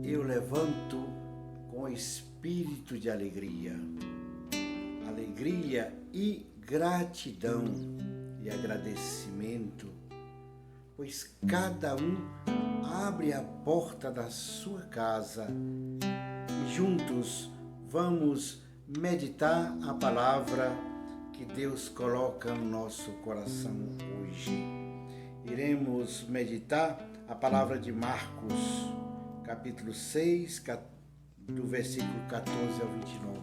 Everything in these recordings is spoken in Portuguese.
eu levanto com espírito de alegria e gratidão e agradecimento, pois cada um abre a porta da sua casa e juntos vamos meditar a palavra que Deus coloca no nosso coração hoje. Iremos meditar a palavra de Marcos, capítulo 6, do versículo 14 ao 29.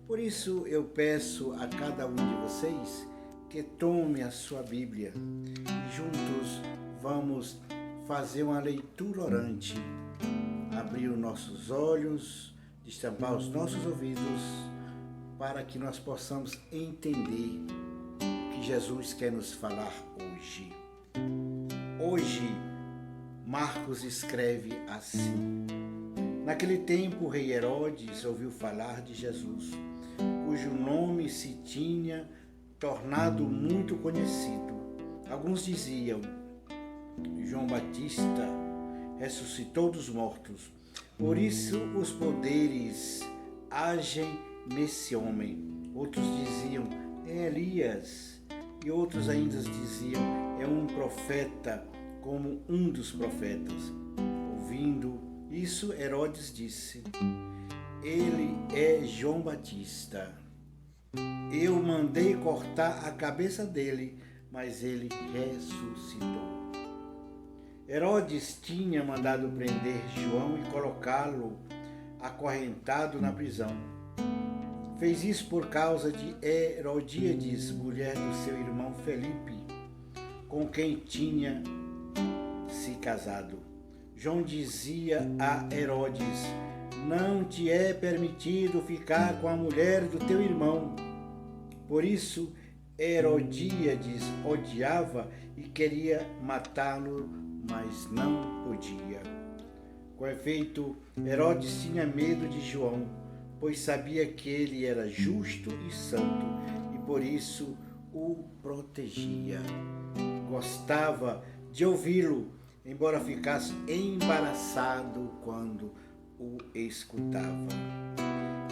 Por isso eu peço a cada um de vocês que tome a sua Bíblia e juntos vamos fazer uma leitura orante, abrir os nossos olhos, destampar os nossos ouvidos, para que nós possamos entender o que Jesus quer nos falar hoje. Hoje, Marcos escreve assim: Naquele tempo, o rei Herodes ouviu falar de Jesus, cujo nome se tinha tornado muito conhecido. Alguns diziam: João Batista ressuscitou dos mortos, por isso os poderes agem nesse homem. Outros diziam: é Elias. E outros ainda diziam: é um profeta, como um dos profetas. Ouvindo isso, Herodes disse: ele é João Batista. Eu mandei cortar a cabeça dele, mas ele ressuscitou. Herodes tinha mandado prender João e colocá-lo acorrentado na prisão. Fez isso por causa de Herodíades, mulher do seu irmão Felipe, com quem tinha se casado. João dizia a Herodes: não te é permitido ficar com a mulher do teu irmão. Por isso, Herodíades odiava e queria matá-lo, mas não podia. Com efeito, Herodes tinha medo de João, pois sabia que ele era justo e santo e por isso o protegia. Gostava de ouvi-lo, embora ficasse embaraçado quando o escutava.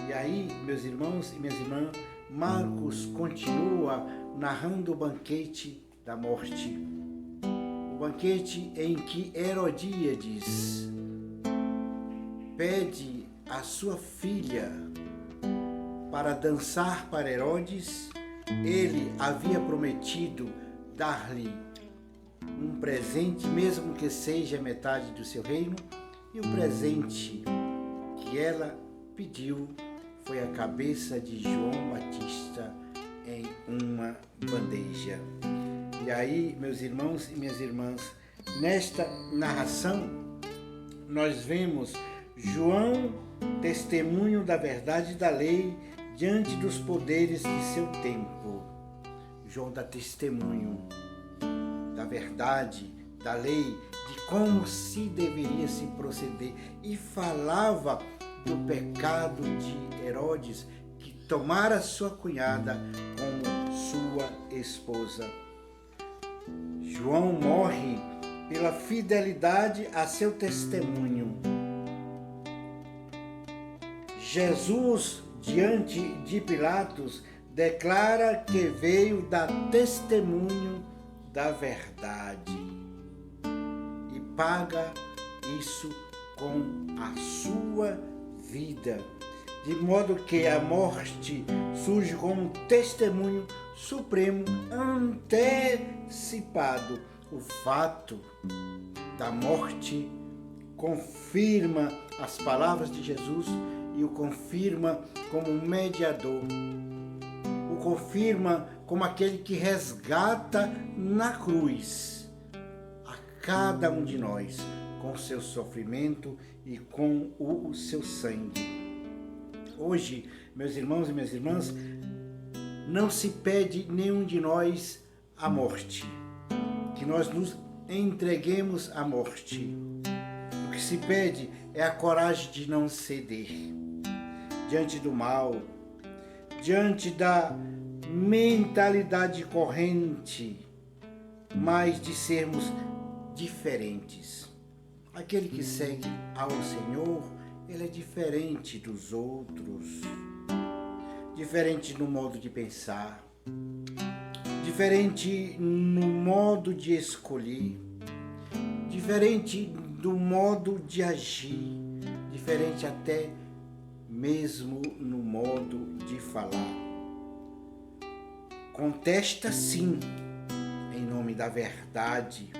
E aí, meus irmãos e minhas irmãs, Marcos continua narrando o banquete da morte. O banquete em que Herodíades pede a sua filha para dançar para Herodes. Ele havia prometido dar-lhe um presente, mesmo que seja metade do seu reino, e o presente que ela pediu foi a cabeça de João Batista em uma bandeja. E aí, meus irmãos e minhas irmãs, nesta narração nós vemos João, testemunho da verdade da lei diante dos poderes de seu tempo. João dá testemunho da verdade, da lei, de como se deveria se proceder, e falava do pecado de Herodes, que tomara sua cunhada como sua esposa. João morre pela fidelidade a seu testemunho. Jesus, diante de Pilatos, declara que veio dar testemunho da verdade e paga isso com a sua vida, de modo que a morte surge como um testemunho supremo antecipado. O fato da morte confirma as palavras de Jesus e o confirma como um mediador, o confirma como aquele que resgata na cruz a cada um de nós com o seu sofrimento e com o seu sangue. Hoje, meus irmãos e minhas irmãs, não se pede nenhum de nós a morte, que nós nos entreguemos à morte. O que se pede é a coragem de não ceder diante do mal, diante da mentalidade corrente, mas de sermos diferentes. A aquele que segue ao Senhor, ele é diferente dos outros, diferente no modo de pensar, diferente no modo de escolher, diferente do modo de agir, diferente até mesmo no modo de falar. Contesta sim, em nome da verdade,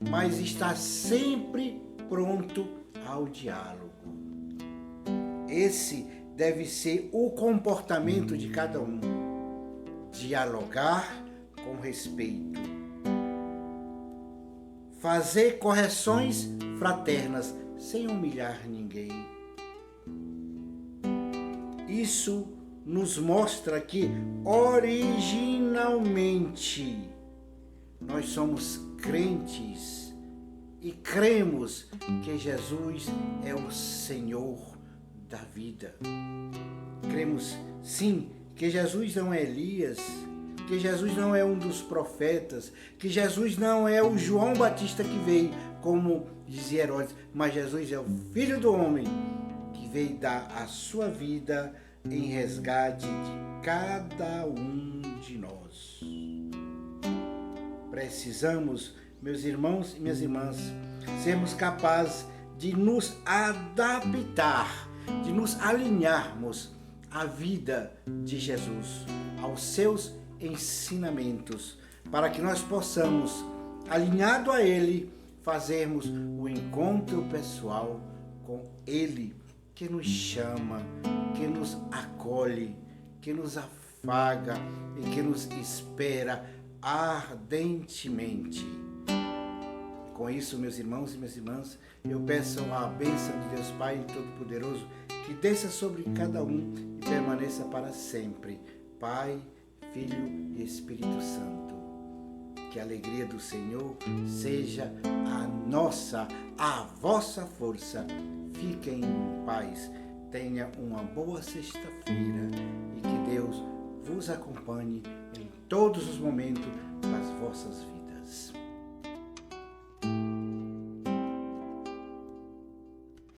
mas está sempre pronto ao diálogo. Esse deve ser o comportamento de cada um. Dialogar com respeito. Fazer correções fraternas sem humilhar ninguém. Isso nos mostra que originalmente nós somos crentes e cremos que Jesus é o Senhor da vida. Cremos sim que Jesus não é Elias, que Jesus não é um dos profetas, que Jesus não é o João Batista que veio, como dizia Herodes, mas Jesus é o Filho do Homem que veio dar a sua vida em resgate de cada um de nós. Precisamos, meus irmãos e minhas irmãs, sermos capazes de nos adaptar, de nos alinharmos à vida de Jesus, aos seus ensinamentos, para que nós possamos, alinhado a Ele, fazermos o encontro pessoal com Ele, que nos chama, que nos acolhe, que nos afaga e que nos espera ardentemente. Com isso, meus irmãos e minhas irmãs, eu peço a bênção de Deus Pai Todo-Poderoso que desça sobre cada um e permaneça para sempre. Pai, Filho e Espírito Santo. Que a alegria do Senhor seja a vossa força. Fiquem em paz. Tenha uma boa sexta-feira e que Deus vos acompanhe em todos os momentos das vossas vidas.